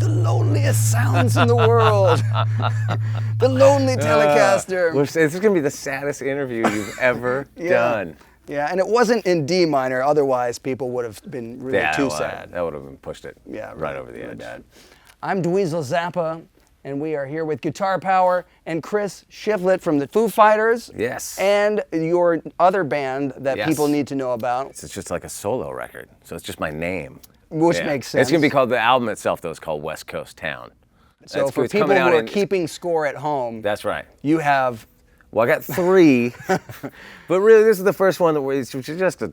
the loneliest sounds in the world. The lonely Telecaster. This is going to be the saddest interview you've ever done. Yeah, and it wasn't in D minor. Otherwise, people would have been really too sad. That would have been pushed it right over the edge. Bad. I'm Dweezil Zappa, and we are here with Guitar Power and Chris Shiflett from the Foo Fighters. Yes. And your other band that people need to know about. It's just like a solo record, so it's just my name. Which makes sense. It's going to be called, the album itself, though, is called West Coast Town. So for people who are keeping score at home. That's right. You have... Well, I got 3, but really this is the first one which is just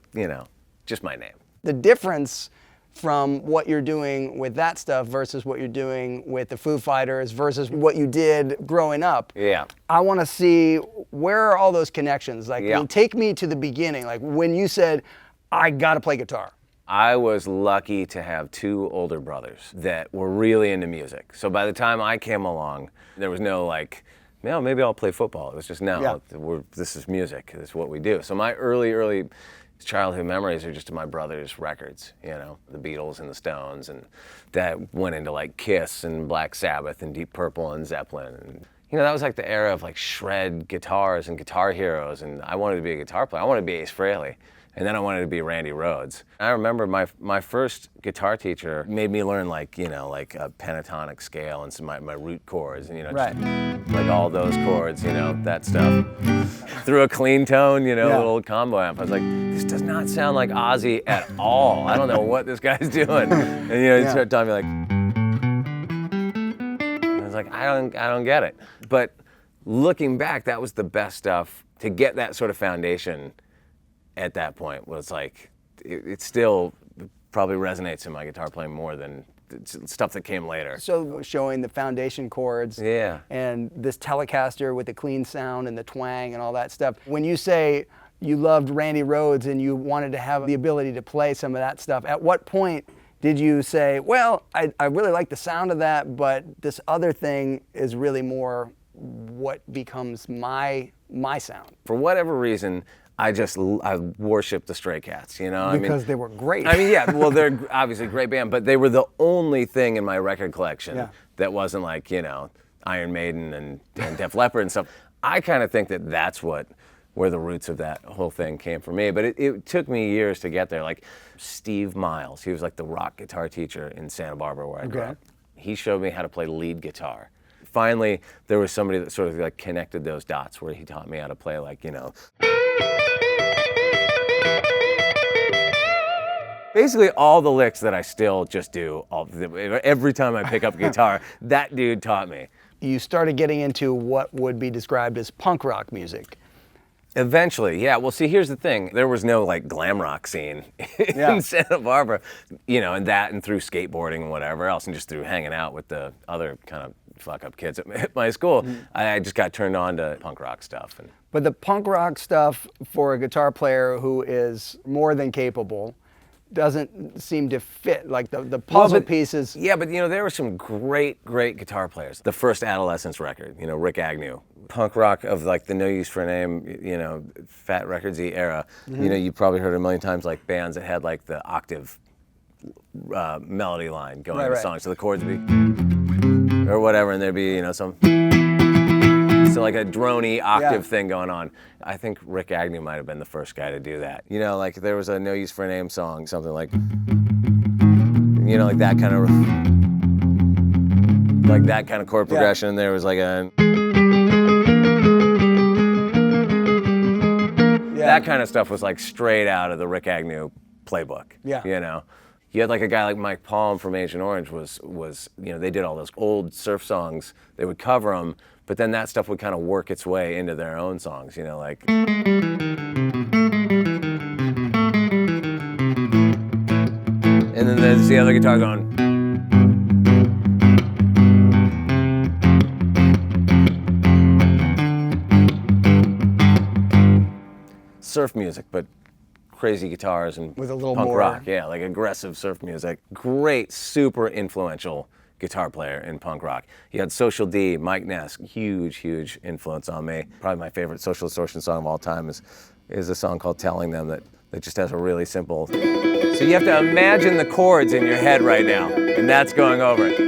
just my name. The difference from what you're doing with that stuff versus what you're doing with the Foo Fighters versus what you did growing up. Yeah. I want to see, where are all those connections? Like, take me to the beginning. Like when you said, I got to play guitar. I was lucky to have 2 older brothers that were really into music. So by the time I came along, there was no like, maybe I'll play football. It was just, this is music. This is what we do. So my early childhood memories are just of my brother's records, the Beatles and the Stones, and that went into like Kiss and Black Sabbath and Deep Purple and Zeppelin. And, that was like the era of like shred guitars and guitar heroes, and I wanted to be a guitar player. I wanted to be Ace Frehley. And then I wanted to be Randy Rhoads. I remember my first guitar teacher made me learn like a pentatonic scale and some my root chords, and just, like all those chords, that stuff. Through a clean tone, little combo amp. I was like, this does not sound like Ozzy at all. I don't know what this guy's doing. And he started telling me like, I was like, I don't get it. But looking back, that was the best stuff to get that sort of foundation. At that point was like, it still probably resonates in my guitar playing more than stuff that came later. So showing the foundation chords and this Telecaster with the clean sound and the twang and all that stuff. When you say you loved Randy Rhoads and you wanted to have the ability to play some of that stuff, at what point did you say, well, I really like the sound of that, but this other thing is really more what becomes my sound? For whatever reason, I worship the Stray Cats, Because they were great. Well, they're obviously a great band, but they were the only thing in my record collection that wasn't like, Iron Maiden and Def Leppard and stuff. I kind of think that that's where the roots of that whole thing came for me. But it took me years to get there. Like Steve Miles, he was like the rock guitar teacher in Santa Barbara where I grew up. He showed me how to play lead guitar. Finally, there was somebody that sort of like connected those dots where he taught me how to play like, basically all the licks that I still just do every time I pick up a guitar, that dude taught me. You started getting into what would be described as punk rock music. Eventually, yeah. Well, see, here's the thing. There was no like glam rock scene in Santa Barbara, and through skateboarding and whatever else, and just through hanging out with the other kind of fuck up kids at my school, I just got turned on to punk rock stuff. But the punk rock stuff for a guitar player who is more than capable doesn't seem to fit, like the puzzle pieces. Yeah, but there were some great guitar players. The first Adolescence record, Rick Agnew. Punk rock of like the No Use for a Name, Fat Records-y era. You probably heard a million times like bands that had like the octave melody line going in the song. So the chords would be, or whatever, and there'd be, some, so like a droney octave thing going on. I think Rick Agnew might have been the first guy to do that. Like there was a No Use for a Name song, something like, like that kind of chord progression. There was like a, that kind of stuff was like straight out of the Rick Agnew playbook. You had like a guy like Mike Palm from Agent Orange was they did all those old surf songs. They would cover them, but then that stuff would kind of work its way into their own songs, like. And then there's the other guitar going. Surf music, but crazy guitars and with a little punk more rock, like aggressive surf music. Great, super influential guitar player in punk rock. You had Social D, Mike Ness, huge influence on me. Probably my favorite Social Distortion song of all time is a song called Telling Them That that just has a really simple. So you have to imagine the chords in your head right now, and that's going over it.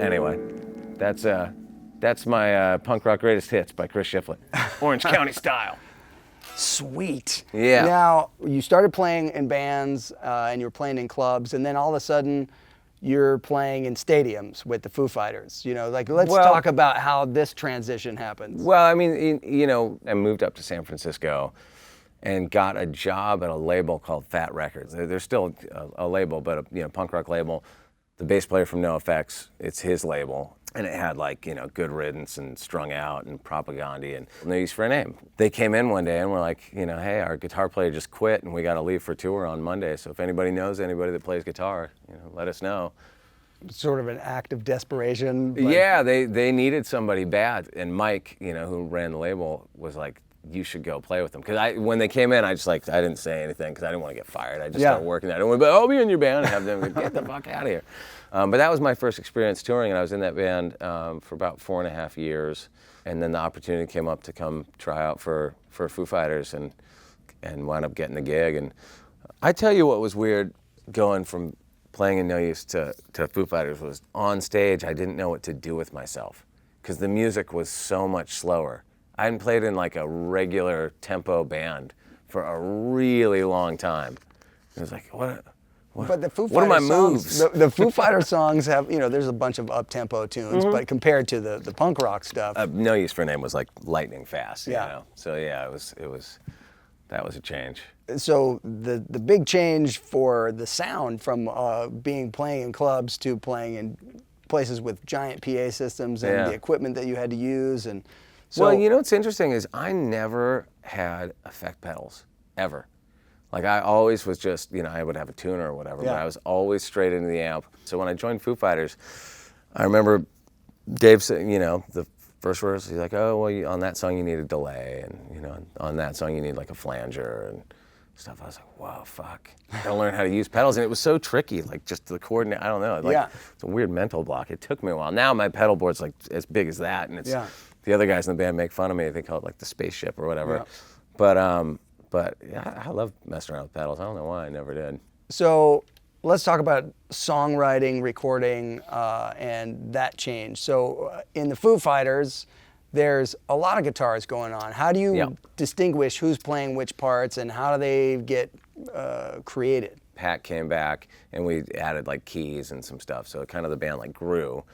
Anyway, that's my punk rock greatest hits by Chris Shiflett. Orange County style. Sweet. Yeah. Now, you started playing in bands and you were playing in clubs, and then all of a sudden you're playing in stadiums with the Foo Fighters. You know, like, let's talk about how this transition happens. Well, I mean, you know, I moved up to San Francisco and got a job at a label called Fat Records. There's still a label, but a punk rock label. The bass player from NoFX, it's his label. And it had like, Good Riddance and Strung Out and Propaganda and No Use for a Name. They came in one day and were like, hey, our guitar player just quit and we got to leave for tour on Monday. So if anybody knows anybody that plays guitar, let us know. Sort of an act of desperation. Yeah, they needed somebody bad. And Mike, who ran the label, was like, you should go play with them. Because when they came in, I didn't say anything because I didn't want to get fired. I just started working there. I didn't want to be, I'll be in your band and have them get the fuck out of here. But that was my first experience touring, and I was in that band for about 4.5 years. And then the opportunity came up to come try out for Foo Fighters and wound up getting the gig. And I tell you what was weird going from playing in No Use to Foo Fighters was on stage, I didn't know what to do with myself because the music was so much slower. I hadn't played in like a regular tempo band for a really long time. It was like, what But the Foo what are my Fighters moves? songs, the Foo Fighters songs have, there's a bunch of up-tempo tunes, but compared to the punk rock stuff. No Use for a Name was like lightning fast, Yeah. So yeah, that was a change. So the big change for the sound from playing in clubs to playing in places with giant PA systems and the equipment that you had to use. And so, well, what's interesting is I never had effect pedals, ever. Like I always was just, I would have a tuner or whatever, but I was always straight into the amp. So when I joined Foo Fighters, I remember Dave saying, the first verse, he's like, oh, well, on that song you need a delay, and on that song you need like a flanger and stuff. I was like, whoa, fuck. I gotta learn how to use pedals, and it was so tricky, like just the coordinate. I don't know, it's a weird mental block. It took me a while. Now my pedal board's like as big as that, and it's the other guys in the band make fun of me. They call it like the spaceship or whatever. But yeah, I love messing around with pedals. I don't know why I never did. So let's talk about songwriting, recording, and that change. So in the Foo Fighters, there's a lot of guitars going on. How do you distinguish who's playing which parts, and how do they get created? Pat came back, and we added like keys and some stuff. So kind of the band like grew.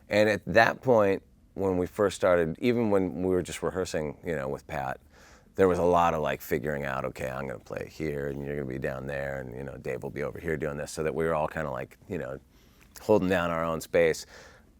And at that point, when we first started, even when we were just rehearsing, with Pat, there was a lot of like figuring out, okay, I'm going to play here and you're going to be down there, and Dave will be over here doing this, so that we were all kind of like, holding down our own space.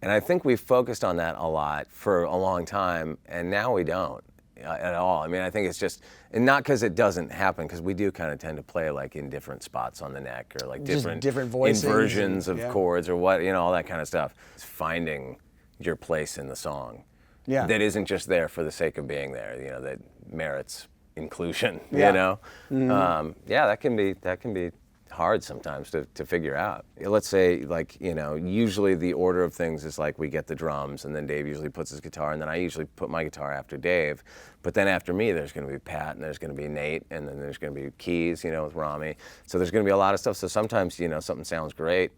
And I think we focused on that a lot for a long time, and now we don't at all. I mean, I think it's just, and not because it doesn't happen, because we do kind of tend to play like in different spots on the neck, or like different voices, inversions of chords, or what, all that kind of stuff. It's finding your place in the song. Yeah. That isn't just there for the sake of being there, that merits inclusion, Yeah. that can be hard sometimes to figure out. Let's say like, usually the order of things is like we get the drums, and then Dave usually puts his guitar, and then I usually put my guitar after Dave. But then after me, there's going to be Pat, and there's going to be Nate, and then there's going to be keys, with Rami. So there's going to be a lot of stuff. So sometimes, something sounds great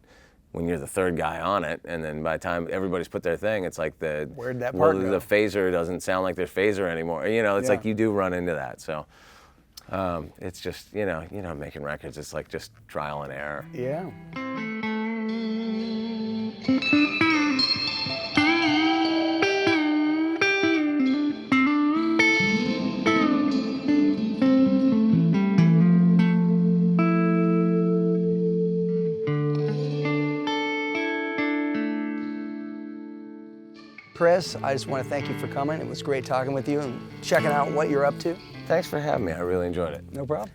when you're the third guy on it, and then by the time everybody's put their thing, it's like where'd that part go? The phaser doesn't sound like there's phaser anymore. It's like you do run into that. So it's just, making records, it's like just trial and error. Yeah. Chris, I just want to thank you for coming. It was great talking with you and checking out what you're up to. Thanks for having me. I really enjoyed it. No problem.